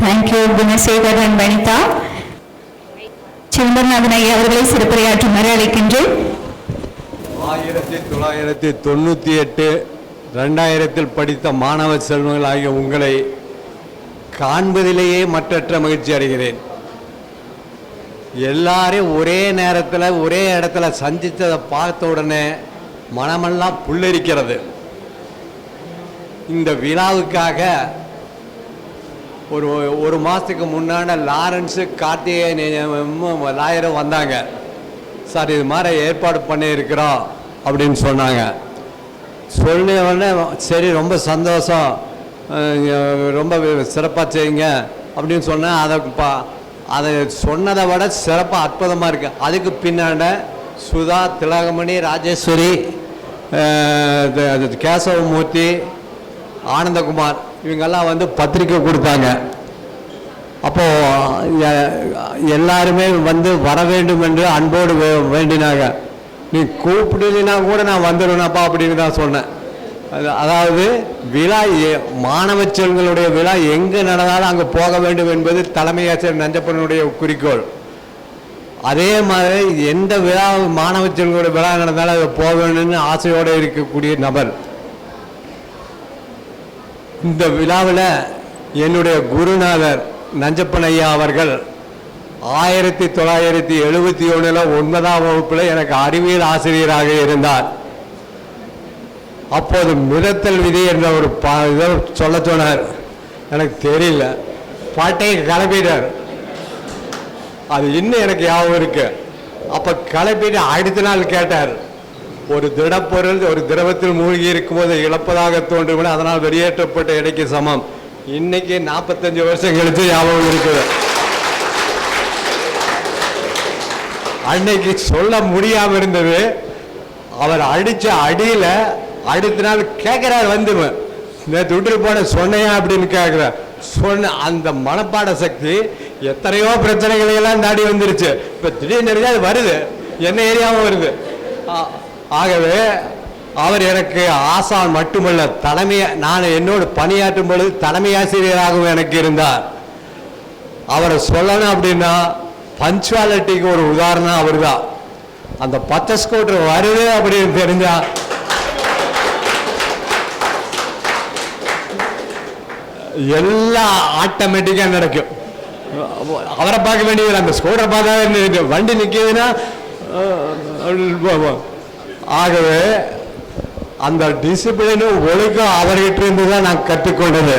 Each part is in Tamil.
Thank you, Gunasekar and Vanitha. Chidambaranathan ஐயா அவர்களை சிறப்புரையாற்றுமாறு அழைக்கின்றேன். 1998 2000 படித்த மாணவ செல்வங்கள் ஆகிய உங்களை காண்பதிலேயே மற்றற்ற மகிழ்ச்சி அடைகிறேன். எல்லாரையும் ஒரே நேரத்தில் ஒரே இடத்துல சந்தித்ததை பார்த்த உடனே மனமெல்லாம் புல்லரிக்கிறது. இந்த விழாவுக்காக ஒரு மாதத்துக்கு முன்னாடி லாரன்ஸு கார்த்திகேயன் லாயரும் வந்தாங்க. சார் இது மாதிரி ஏற்பாடு பண்ணியிருக்கிறோம் அப்படின்னு சொன்னாங்க. சொன்ன உடனே சரி ரொம்ப சந்தோஷம், ரொம்ப சிறப்பாக செய்யுங்க அப்படின்னு சொன்னேன். அதை சொன்னதை விட சிறப்பாக அற்புதமாக இருக்குது. அதுக்கு பின்னாண்ட சுதா, திலகமணி, ராஜேஸ்வரி, கேசவமூர்த்தி, ஆனந்தகுமார் இவங்கெல்லாம் வந்து பத்திரிக்கை கொடுத்தாங்க. அப்போது எல்லாருமே வந்து வர வேண்டும் என்று அன்போடு வேண்டினாங்க. நீ கூப்பிடுனா கூட நான் வந்துடுவேனப்பா அப்படின்னு தான் சொன்னேன். அதாவது விழா மாணவ செல்வங்களுடைய விழா எங்கே நடந்தாலும் அங்கே போக வேண்டும் என்பது தலைமை ஆசிரியர் நஞ்சப்பனுடைய குறிக்கோள். அதே மாதிரி எந்த விழா மாணவ செல்வங்களுடைய விழா நடந்தாலும் அதை போக வேண்டும்னு ஆசையோடு இருக்கக்கூடிய நபர். இந்த விழாவில் என்னுடைய குருநாதர் நஞ்சப்பன் ஐயா அவர்கள் 1971 9ஆம் வகுப்பில் எனக்கு அறிவியல் ஆசிரியராக இருந்தார். அப்போது மிதத்தல் விதி என்ற ஒரு இதை சொல்ல சொன்னார். எனக்கு தெரியல, பாட்டையை கிளப்பிட்டார். அது இன்னும் எனக்கு ஞாபகம் இருக்கு. அப்போ கிளப்பிட்டு அடுத்த நாள் கேட்டார், ஒரு திடப்பொருள் ஒரு திரவத்தில் மூழ்கி இருக்கும்போது இழப்பதாக தோன்றும், அதனால் வெளியேற்றப்பட்ட எடைக்கு சமம். இன்னைக்கு 45 வருஷம் கழிச்சு ஞாபகம் இருக்குது. அன்னைக்கு சொல்ல முடியாம இருந்தது. அவர் அடிச்ச அடியில அடுத்த நாள் கேட்கிறார், வந்து நேற்று விட்டு போன சொன்னையா அப்படின்னு கேட்கிறார். சொன்ன அந்த மனப்பாட சக்தி எத்தனையோ பிரச்சனைகளை எல்லாம் தாண்டி வந்துருச்சு. இப்ப திடீர்னு அது வருது, என்ன ஏரியாவும் வருது. ஆகவே அவர் எனக்கு ஆசான் மட்டுமல்ல, நான் என்னோடு பணியாற்றும் பொழுது தலைமை ஆசிரியராகவும் எனக்கு இருந்தார். அவரை சொல்லணும் அப்படின்னா பஞ்சுவாலிட்டிக்கு ஒரு உதாரணம் அவர் தான். அந்த 10 ஸ்கூட்டர் வருது அப்படின்னு தெரிஞ்சா எல்லாம் ஆட்டோமேட்டிக்கா நடக்கும். அவரை பார்க்க வேண்டியது, அந்த ஸ்கூட்டரை பார்த்தா வண்டி நிற்குதுன்னா. ஆகவே அந்த டிசிப்ளினும் ஒழுக்கம் அவர்கிட்ட இருந்து தான் நான் கற்றுக்கொண்டது.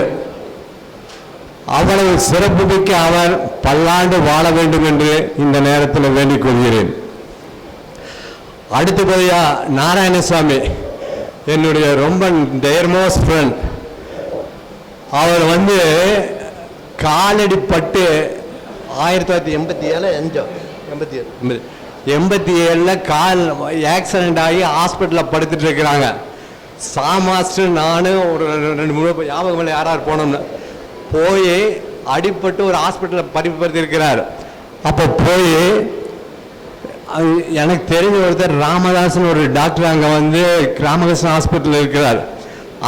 அவ்வளவு சிறப்பு மிக்க அவர் பல்லாண்டு வாழ வேண்டும் என்று இந்த நேரத்தில் வேண்டிக் கொள்கிறேன். அடுத்தபடியா நாராயணசாமி, என்னுடைய ரொம்ப டேர்மோஸ்ட் ஃப்ரெண்ட். அவர் வந்து காலடிப்பட்டு 1987 கால் ஆக்சிடென்ட் ஆகி ஹாஸ்பிட்டலில் படுத்துட்டு இருக்கிறாங்க. சாமாஸ்டர் நானும் ஒரு 2-3 ஞாபகம் யாரார் போனோம்னு போய் அடிப்பட்டு ஒரு ஹாஸ்பிட்டலில் படுத்திருக்கிறார். அப்போ போய் எனக்கு தெரிஞ்ச ஒருத்தர் ராமதாசன் ஒரு டாக்டர் அங்கே வந்து ராமகிருஷ்ணன் ஹாஸ்பிட்டலில் இருக்கிறார்.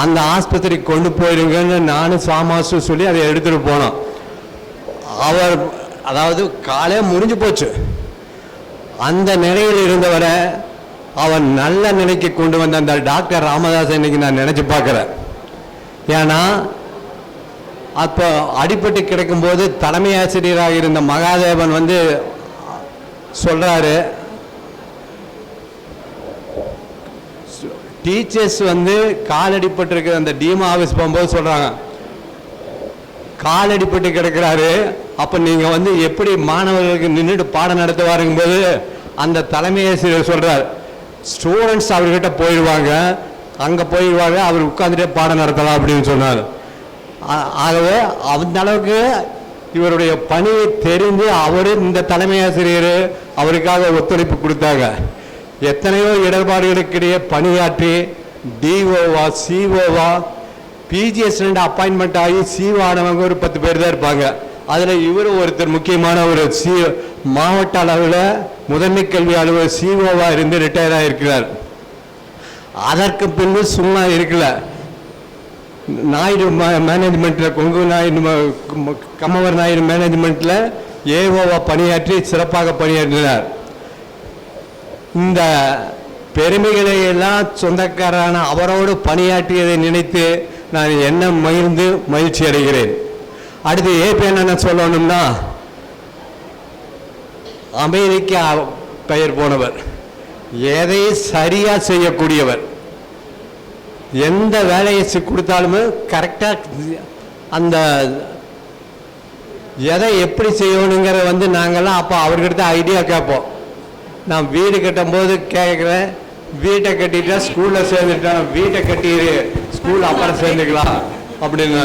அந்த ஆஸ்பத்திரிக்கு கொண்டு போயிருங்கன்னு நானும் சாமாஸ்டர் சொல்லி அதை எடுத்துகிட்டு போனோம். அவர் அதாவது காலே முடிஞ்சு போச்சு. அந்த நிலையில் இருந்தவரை அவர் நல்ல நிலைக்கு கொண்டு வந்த அந்த டாக்டர் ராமதாஸ் இன்னைக்கு நான் நினைச்சு பார்க்கிறேன். ஏன்னா அப்போ அடிபட்டு கிடக்கும்போது தலைமை ஆசிரியராக இருந்த மகாதேவன் வந்து சொல்றாரு, டீச்சர்ஸ் வந்து காலடிப்பட்டு இருக்கிற அந்த டீமா ஆஃபீஸ் போகும்போது சொல்றாங்க, காலடிப்பட்டு கிடக்கிறாரு, அப்போ நீங்கள் வந்து எப்படி மாணவர்களுக்கு நின்றுட்டு பாடம் நடத்துவாருங்கும்போது அந்த தலைமை ஆசிரியர் சொல்கிறார், ஸ்டூடெண்ட்ஸ் அவர்கிட்ட போயிடுவாங்க, அங்கே போயிடுவாங்க, அவர் உட்காந்துட்டே பாடம் நடத்தலாம் அப்படின்னு சொன்னார். ஆகவே அந்த அளவுக்கு இவருடைய பணியை தெரிஞ்சு அவர் இந்த தலைமை ஆசிரியர் அவருக்காக ஒத்துழைப்பு கொடுத்தாங்க. எத்தனையோ இடர்பாடுகளுக்கிடையே பணியாற்றி டிஓவா சிஓவா பிஜிஎஸ் அப்பாயின்மெண்ட் ஆகி சிஓ ஆனவங்க ஒரு 10 பேர் தான் இருப்பாங்க. அதில் இவரும் ஒருத்தர் முக்கியமான ஒரு மாவட்ட அளவில் முதன்மை கல்வி அலுவலர் சிஓவாக இருந்து ரிட்டையர் ஆகியிருக்கிறார். அதற்கு பின்பு சும்மா இருக்கல, நாயுடு மேனேஜ்மெண்ட்டில், கொங்கு நாயுடு கம்மவர் நாயுடு மேனேஜ்மெண்ட்டில் ஏஓவா பணியாற்றி சிறப்பாக பணியாற்றினார். இந்த பெருமைகளை எல்லாம் சொந்தக்காரான அவரோடு பணியாற்றியதை நினைத்து நான் என்ன மகிழ்ந்து மகிழ்ச்சி அடைகிறேன். அடுத்து ஏபி என்ன சொல்லணும்னா, அமெரிக்கா பெயர் போனவர், எதை சரியா செய்யக்கூடியவர், எந்த வேலையை கொடுத்தாலுமே கரெக்டாக அந்த எதை எப்படி செய்யணுங்கிறத வந்து நாங்கள்லாம் அப்போ அவர்கிட்ட ஐடியா கேட்போம். நான் வீடு கட்டும்போது கேட்குறேன், வீட்டை கட்டிட்டா ஸ்கூலில் சேர்ந்துட்டேன், வீட்டை கட்டிடு ஸ்கூல் அப்புறம் சேர்ந்துக்கலாம் அப்படின்னு.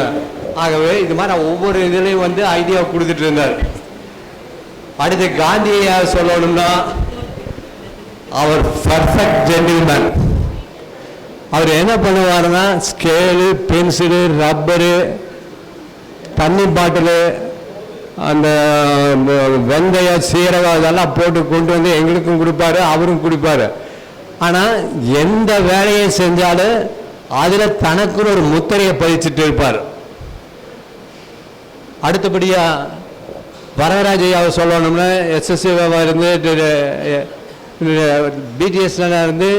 ஆகவே இது மாதிரி ஒவ்வொரு இதுலேயும் வந்து ஐடியா கொடுத்துட்டு இருந்தார். அடுத்து காந்தியை சொல்லணும்னா, அவர் பர்ஃபெக்ட் ஜென்டில்மேன். அவர் என்ன பண்ணுவாருன்னா, ஸ்கேலு, பென்சிலு, ரப்பரு, தண்ணி பாட்டிலு, அந்த வெந்தயம், சீரகம் அதெல்லாம் போட்டு கொண்டு வந்து எங்களுக்கும் கொடுப்பாரு, அவரும் குடிப்பார். ஆனால் எந்த வேலையை செஞ்சாலும் அதில் தனக்குன்னு ஒரு முத்திரையை பதிச்சுட்டு இருப்பார். அடுத்தபடியாக வரதராஜையாவை சொல்லணும்னா, எஸ்எஸ்சிவாக இருந்து பிடிஎஸ்ல இருந்து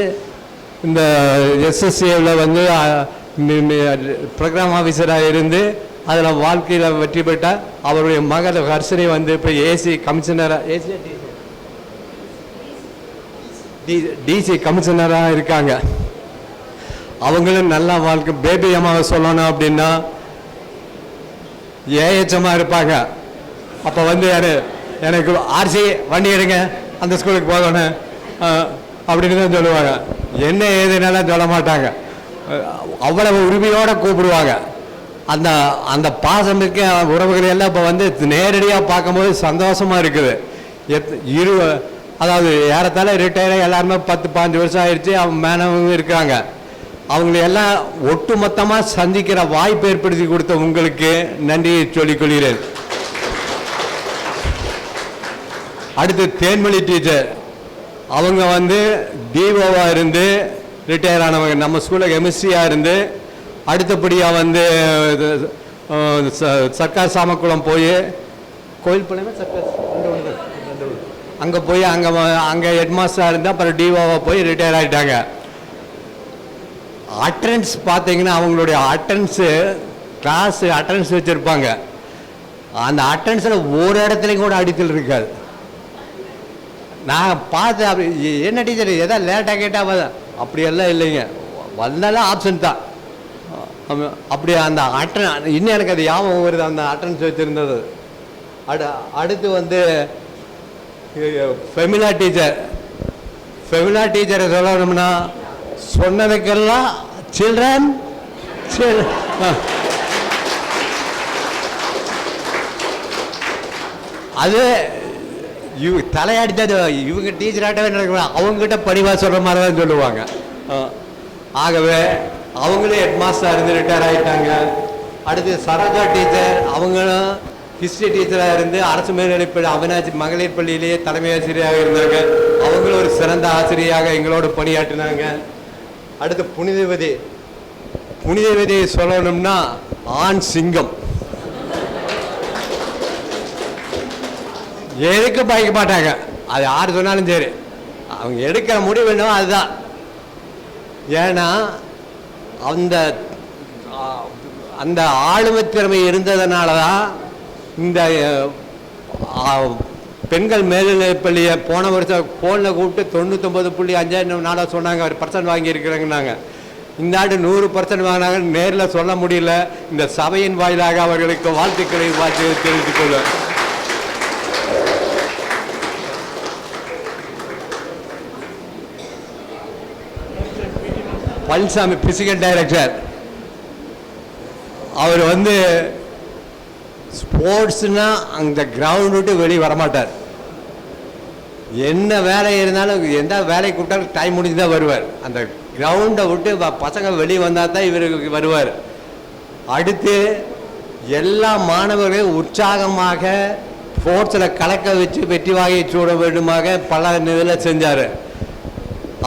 இந்த எஸ்எஸ்சியில் வந்து ப்ரோக்ராம் ஆஃபீஸராக இருந்து அதில் வாழ்க்கையில் வெற்றி பெற்றால். அவருடைய மகள் ஹர்ஷினி வந்து இப்போ ஏசி கமிஷனராக, டிசி கமிஷனராக இருக்காங்க. அவங்களும் நல்லா வாழ்க்கை. பேபி அம்மாவை சொல்லணும் அப்படின்னா ஏஹெச்எம்மாக இருப்பாங்க. அப்போ வந்து எனக்கு ஆர்சி வண்டி எடுங்க, அந்த ஸ்கூலுக்கு போகணும் அப்படின்னு தான் சொல்லுவாங்க. என்ன ஏதுனாலும் சொல்ல மாட்டாங்க, அவ்வளவு உரிமையோடு கூப்பிடுவாங்க. அந்த அந்த பாசமிக்க உறவுகளை எல்லாம் இப்போ வந்து நேரடியாக பார்க்கும்போது சந்தோஷமாக இருக்குது. அதாவது ஏறத்தாழ ரிட்டையராக எல்லாருமே 10-15 வருஷம் ஆயிடுச்சு. அவங்க மேனவங்க இருக்காங்க. அவங்களையெல்லாம் ஒட்டு மொத்தமாக சந்திக்கிற வாய்ப்பு ஏற்படுத்தி கொடுத்த உங்களுக்கு நன்றியை சொல்லிக்கொள்கிறேன். அடுத்து தேன்மொழி டீச்சர், அவங்க வந்து டிஓவாக இருந்து ரிட்டையர் ஆனவங்க. நம்ம ஸ்கூலில் எம்எஸ்சியாக இருந்து அடுத்தபடியாக வந்து சர்க்கார் சாமக்குளம் போய் கோயில்பாளையமே சர்க்கார் அங்கே போய் அங்கே ஹெட்மாஸ்டராக இருந்து அப்புறம் டிஓவாக போய் ரிட்டையர் ஆகிட்டாங்க. அட்டண்டன்ஸ் பார்த்தீங்கன்னா அவங்களுடைய அட்டண்டன்ஸு கிளாஸ் அட்டண்டன்ஸ் வச்சுருப்பாங்க. அந்த அட்டண்டன்ஸில் ஒரு இடத்துலையும் கூட அடித்தல் இருக்காது. நான் பார்த்து அப்படி என்ன டீச்சர் எதாவது லேட்டாக கேட்டால் அப்படியெல்லாம் இல்லைங்க, வந்தாலும் ஆப்ஷன் தான். அப்படி அந்த இன்னும் எனக்கு அது ஞாபகம் வருது, அந்த அட்டண்டன்ஸ் வச்சுருந்தது. அடுத்து வந்து ஃபெமினா டீச்சரை சொல்லணும்னா, சொன்னதுக்கெல்லாம் சில்ட்ரன் அது தலையாடித்தது இவங்க டீச்சராகவே நடக்கலாம். அவங்ககிட்ட பணிவாக சொல்கிற மாதிரி தான் சொல்லுவாங்க. ஆகவே அவங்களே ஹெட்மாஸ்டராக இருந்து ரிட்டையர் ஆகிட்டாங்க. அடுத்து சரோஜா டீச்சர், அவங்களும் ஹிஸ்ட்ரி டீச்சராக இருந்து அரசு மேல்நிலைப்பள்ளி அவினாசி மகளிர் பள்ளியிலேயே தலைமை ஆசிரியராக இருந்தாங்க. அவங்களும் ஒரு சிறந்த ஆசிரியராக எங்களோடு பணியாற்றினாங்க. அடுத்து புனிதவதி சொல்லணும்னா ஆண் சிங்கம். எதுக்கு பாய்க்க மாட்டாங்க, அது யார் சொன்னாலும் சரி, அவங்க எடுக்கிற முடிவு என்னவோ அதுதான். ஏன்னா அந்த ஆளுமை திறமை இருந்ததுனால தான் இந்த பெண்கள் மேல்நிலைப்பள்ளியை போன வருஷம் ஃபோனில் கூப்பிட்டு 99.5 சொன்னாங்க, ஒரு % வாங்கியிருக்கிறாங்கன்னாங்க. இந்த ஆண்டு 100% வாங்கினாங்க. நேரில் சொல்ல முடியல. இந்த சபையின் வாயிலாக அவர்களுக்கு வாழ்த்துக்களை தெரிவித்துக் கொள்ள. பழனிசாமி பிசிக்கல் டைரக்டர், அவர் வந்து ஸ்போர்ட்ஸ்னா அந்த கிரவுண்ட் விட்டு வெளியே வரமாட்டார். என்ன வேலை இருந்தாலும் எந்த வேலையை கூப்பிட்டாலும் டைம் முடிஞ்சு தான் வருவார். அந்த கிரவுண்டை விட்டு பசங்க வெளியே வந்தால் தான் இவருக்கு வருவார். அடுத்து எல்லா மாணவர்களையும் உற்சாகமாக ஸ்போர்ட்ஸில் கலக்க வச்சு வெற்றி வாகை சூட வேண்டுமாக பல இதில் செஞ்சார்.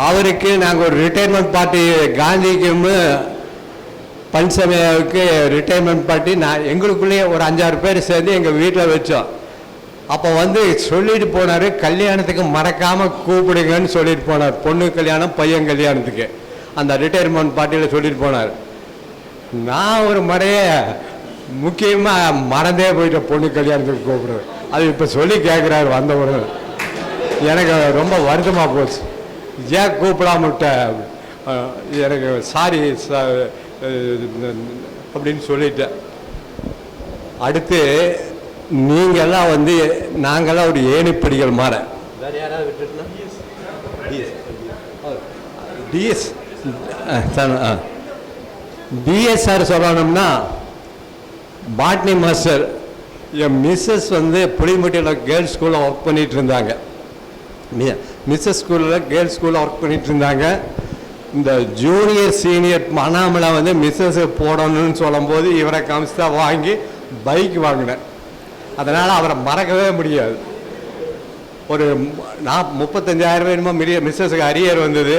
அவருக்கு நாங்கள் ஒரு ரிட்டையர்மெண்ட் பார்ட்டி காந்திக்கும் பன்சமயாவுக்கு ரிட்டைர்மெண்ட் பார்ட்டி நான் எங்களுக்குள்ளேயே ஒரு 5-6 பேர் சேர்ந்து எங்கள் வீட்டில் வச்சோம். அப்போ வந்து சொல்லிட்டு போனார், கல்யாணத்துக்கு மறக்காமல் கூப்பிடுங்கன்னு சொல்லிட்டு போனார். பொண்ணு கல்யாணம் பையன் கல்யாணத்துக்கு அந்த ரிட்டையர்மெண்ட் பார்ட்டியில் சொல்லிட்டு போனார். நான் ஒரு முறையே முக்கியமாக மறந்தே போயிட்டேன் பொண்ணு கல்யாணத்துக்கு கூப்பிடுறது. அது இப்போ சொல்லி கேட்குறாரு வந்தவர். எனக்கு ரொம்ப வருத்தமாக போச்சு, ஏன் கூப்பிடாம விட்ட, எனக்கு சாரி அப்படின்னு சொல்லிட்டேன். அடுத்து நீங்கள்லாம் வந்து நாங்கள்லாம் ஒரு ஏணிப்படிகள் மாற வேறு யாராவது விட்டுட்டுனா டிஎஸ்ஆர் சொல்லணும்னா பாட்னி மாஸ்டர். என் மிஸ்ஸஸ் வந்து புளிமட்டியில் கேர்ள்ஸ் ஸ்கூலில் ஒர்க் பண்ணிகிட்டு இருந்தாங்க. மிஸ்ஸஸ் ஸ்கூலில் கேர்ள்ஸ் ஸ்கூலில் ஒர்க் பண்ணிகிட்டு இருந்தாங்க. இந்த ஜூனியர் சீனியர் அண்ணாமலை வந்து மிஸ்ஸஸ் போடணும்னு சொல்லும்போது இவரை காமிச்சு தான் வாங்கி பைக் வாங்கினேன். அதனால் அவரை மறக்கவே முடியாது. ஒரு 35,000 என்னமோ மிஸ்ஸஸுக்கு அரியர் வந்தது.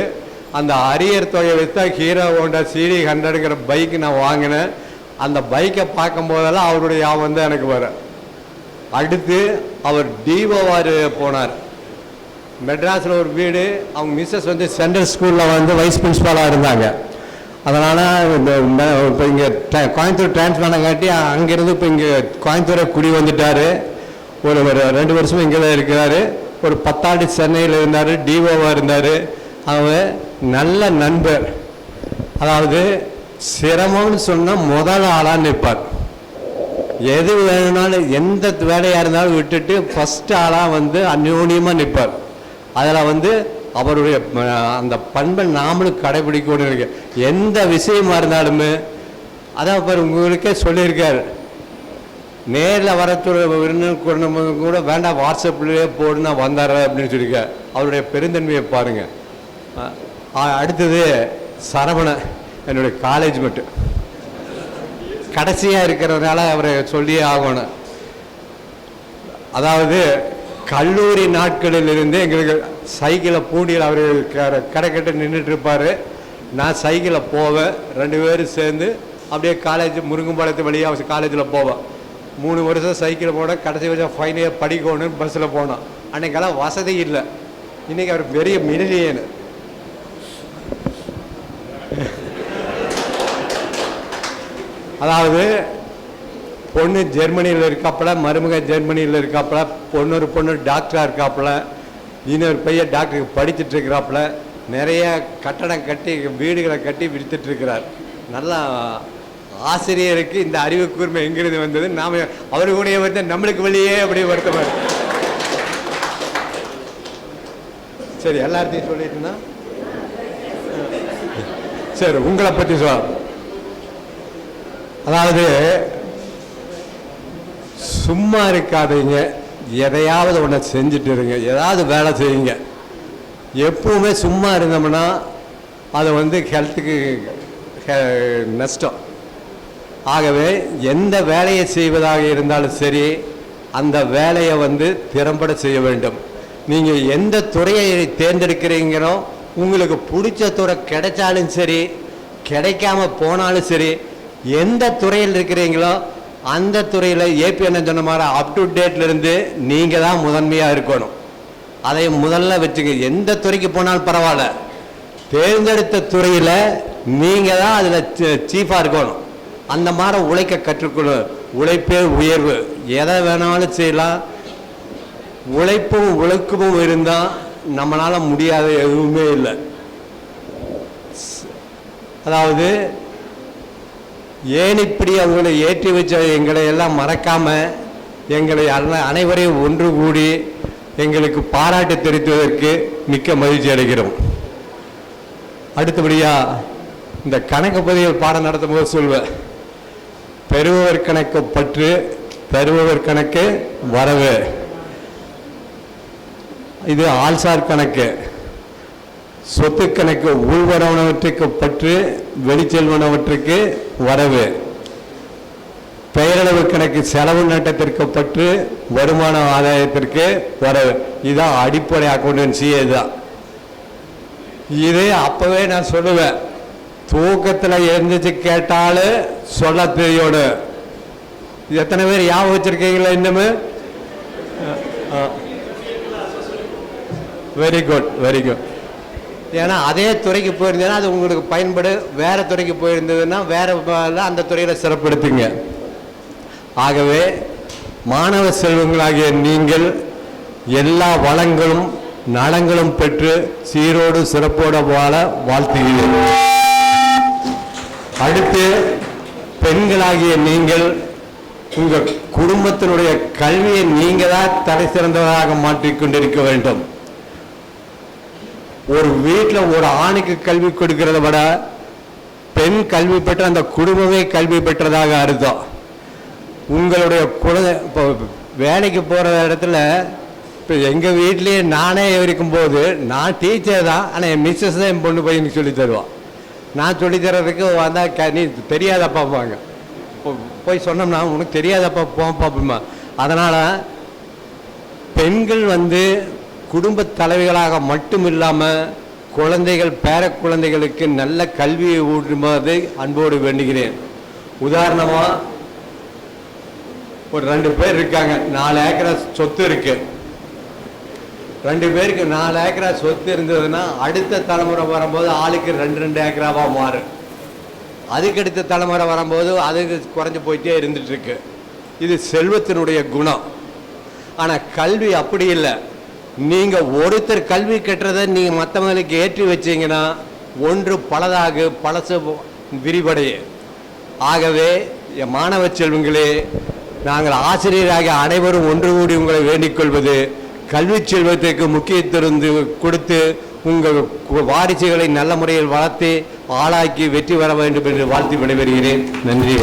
அந்த அரியர் தொகை வச்சா ஹீரோ ஹோண்டா CD 100ங்கிற பைக் நான் வாங்கினேன். அந்த பைக்கை பார்க்கும்போதெல்லாம் அவருடைய ஞாபகம் வந்து எனக்கு வர. அடுத்து அவர் டிஓஆர் போனார். மெட்ராஸில் ஒரு வீடு, அவங்க மிஸ்ஸஸ் வந்து சென்ட்ரல் ஸ்கூலில் வந்து வைஸ் பிரின்ஸிபாலாக இருந்தாங்க. அதனால் இப்போ இங்கே கோயம்புத்தூர் டிரான்ஸ்ஃபர் காட்டி அங்கேருந்து இப்போ இங்கே கோயம்புத்தூரை குடி வந்துட்டார். ஒரு 2 வருஷமும் இங்கே தான் இருக்கிறாரு. ஒரு 10 ஆண்டு சென்னையில் இருந்தார், டிஓவாக இருந்தார். அவர் நல்ல நண்பர். அதாவது சிரமம்னு சொன்னால் முதல் ஆளாக நிற்பார். எது வேணும்னாலும் எந்த வேலையாக இருந்தாலும் விட்டுட்டு ஃபஸ்ட்டு ஆளாக வந்து அந்யோன்யமாக நிற்பார். அதில் வந்து அவருடைய அந்த பண்பை நாமளும் கடைபிடிக்கணும். இருக்கு எந்த விஷயமா இருந்தாலுமே அதான் இப்போ உங்களுக்கே சொல்லியிருக்கார், நேரில் வரத்துறை விருந்தினர் கூட வேண்டாம் வாட்ஸ்அப்லேயே போடுனா வந்தார அப்படின்னு சொல்லியிருக்கார். அவருடைய பெருந்தன்மையை பாருங்கள். அடுத்தது சரவணன், என்னுடைய காலேஜ் மட்டும் கடைசியாக இருக்கிறதுனால அவரை சொல்லியே ஆகணும். அதாவது கல்லூரி நாட்களில் இருந்து எங்களுக்கு சைக்கிளை பூண்டியில் அவர் கடைக்கட்ட நின்றுட்டு இருப்பார். நான் சைக்கிளில் போவேன். 2 பேரும் சேர்ந்து அப்படியே காலேஜ் முருங்கம்பாளையத்து வழியாக காலேஜில் போவேன். 3 வருஷம் சைக்கிளில் போனேன். கடைசி வருஷம் ஃபைனல் இயர் படிக்கணும்னு பஸ்ஸில் போனோம். அன்றைக்கெல்லாம் வசதி இல்லை. இன்றைக்கி அவர் பெரிய மிலினியன். அதாவது பொண்ணு ஜெர்மனியில் இருக்காப்புல, மருமக ஜெர்மனியில் இருக்காப்புல, பொண்ணு டாக்டராக இருக்காப்புல, இன்னொரு பையன் டாக்டருக்கு படிச்சுட்டு இருக்கிறாப்புல, நிறைய கட்டடம் கட்டி வீடுகளை கட்டி விடுத்துட்ருக்கிறார். நல்லா ஆசிரியருக்கு இந்த அறிவு கூர்மை எங்கிருந்து வந்தது? நாம் அவரு கூட வந்து நம்மளுக்கு வெளியே அப்படி வருத்தமாக. சரி, எல்லாத்தையும் சொல்லிட்டுனா சரி, உங்களை பற்றி சொல்ல. அதாவது சும்மா இருக்காதீங்க, எதையாவது ஒன்று செஞ்சுட்டு இருங்க, ஏதாவது வேலை செய்யுங்க. எப்பவுமே சும்மா இருந்தோம்னா அது வந்து ஹெல்த்துக்கு நஷ்டம். ஆகவே எந்த வேலையை செய்வதாக இருந்தாலும் சரி, அந்த வேலையை வந்து திறம்பட செய்ய வேண்டும். நீங்கள் எந்த துறையை தேர்ந்தெடுக்கிறீங்களோ, உங்களுக்கு பிடிச்ச துறை கிடைச்சாலும் சரி, கிடைக்காம போனாலும் சரி, எந்த துறையில் இருக்கிறீங்களோ அந்த துறையில் ஏபிஎன் சொன்ன மாதிரி அப் டு டேட்லேருந்து நீங்கள் தான் முதன்மையாக இருக்கணும். அதை முதல்ல வச்சுங்க. எந்த துறைக்கு போனாலும் பரவாயில்ல, தேர்ந்தெடுத்த துறையில் நீங்கள் தான் அதில் சீஃபாக இருக்கணும். அந்த மாதிரி உழைக்க கற்றுக்கணும். உழைப்பே உயர்வு. எதை வேணாலும் செய்யலாம். உழைப்பும் உழைக்கமும் இருந்தால் நம்மளால் முடியாத எதுவுமே இல்லை. அதாவது ஏன் இப்படி அவங்களை ஏற்றி வச்ச எங்களை எல்லாம் மறக்காமல் எங்களை அனைவரையும் ஒன்று கூடி எங்களுக்கு பாராட்டு தெரிவித்ததற்கு மிக்க மகிழ்ச்சி அடைகிறோம். அடுத்தபடியாக இந்த கணக்கு பதிவில் பாடம் நடத்தும் போது சொல்வேன், பெறுபவர் கணக்கு பற்று, தருபவர் கணக்கு வரவு. இது ஆள்சார் கணக்கு. சொத்து கணக்கு உள்வரவனவற்றுக்கு பற்று, வெளிச்செல்வனவற்றுக்கு வரவு. பெயரளவு கணக்கு செலவு நட்டத்திற்கு பற்று, வருமான ஆதாயத்திற்கு வரவு. இதுதான் அடிப்படை அக்கௌண்டன்சி. இதுதான். இது அப்பவே நான் சொல்லுவேன், தூக்கத்தில் எழுந்துச்சு கேட்டாலும் சொல்ல தெரியணும். எத்தனை பேர் ஞாபகம் வச்சிருக்கீங்களா இன்னுமே? Very good, very good. ஏன்னா அதே துறைக்கு போயிருந்தேன்னா அது உங்களுக்கு பயன்படு. வேற துறைக்கு போயிருந்ததுன்னா வேற அந்த துறையில் சிறப்படுத்துங்க. ஆகவே மாணவ செல்வங்களாகிய நீங்கள் எல்லா வளங்களும் நலங்களும் பெற்று சீரோடு சிறப்போடு வாழ வாழ்த்துகிறேன். அடுத்து பெண்களாகிய நீங்கள் உங்கள் குடும்பத்தினுடைய கல்வியை நீங்கள் தான் தலை சிறந்தவராக மாற்றிக்கொண்டிருக்க வேண்டும். ஒரு வீட்டில் ஒரு ஆணுக்கு கல்வி கொடுக்கிறத விட பெண் கல்வி பெற்ற அந்த குடும்பமே கல்வி பெற்றதாக அர்த்தம். உங்களுடைய குழந்தை இப்போ வேலைக்கு போகிற இடத்துல இப்போ எங்கள் வீட்லேயே நானே இருக்கும்போது நான் டீச்சர் தான், ஆனால் என் மிஸ்ஸஸ் தான் என் பொண்ணு பையனுக்கு சொல்லி தருவான். நான் சொல்லித்தரதுக்கு வந்தால் நீ தெரியாதப்பாப்பாங்க. இப்போ போய் சொன்னோம்னா உனக்கு தெரியாதப்பா போப்பாப்பா. அதனால் பெண்கள் குடும்ப தலைவிகளாக மட்டும் இல்லாமல் குழந்தைகள் பேர குழந்தைகளுக்கு நல்ல கல்வியை ஊட்டும்போது அன்போடு வேண்டுகிறேன். உதாரணமாக ஒரு 2 பேர் இருக்காங்க, 4 ஏக்கரா சொத்து இருக்கு. 2 பேருக்கு 4 ஏக்கரா சொத்து இருந்ததுன்னா அடுத்த தலைமுறை வரும்போது ஆளுக்கு 2 ஏக்கராவா மாறும். அதுக்கடுத்த தலைமுறை வரும்போது அதுக்கு குறைஞ்சு போயிட்டே இருந்துட்டு இருக்கு. இது செல்வத்தினுடைய குணம். ஆனால் கல்வி அப்படி இல்லை. நீங்கள் ஒருத்தர் கல்வி கற்றதை நீங்கள் மற்றவங்களுக்கு ஏற்றி வச்சீங்கன்னா ஒன்று பலதாக பழசு விரிவடைய. ஆகவே என் மாணவ செல்வங்களே, நாங்கள் ஆசிரியராக அனைவரும் ஒன்று கூடி உங்களை வேண்டிக் கொள்வது கல்வி செல்வத்திற்கு முக்கியத்துவம் கொடுத்து உங்கள் வாரிசுகளை நல்ல முறையில் வளர்த்து ஆளாக்கி வெற்றி பெற வேண்டும் என்று வாழ்த்து விடைபெறுகிறேன். நன்றி.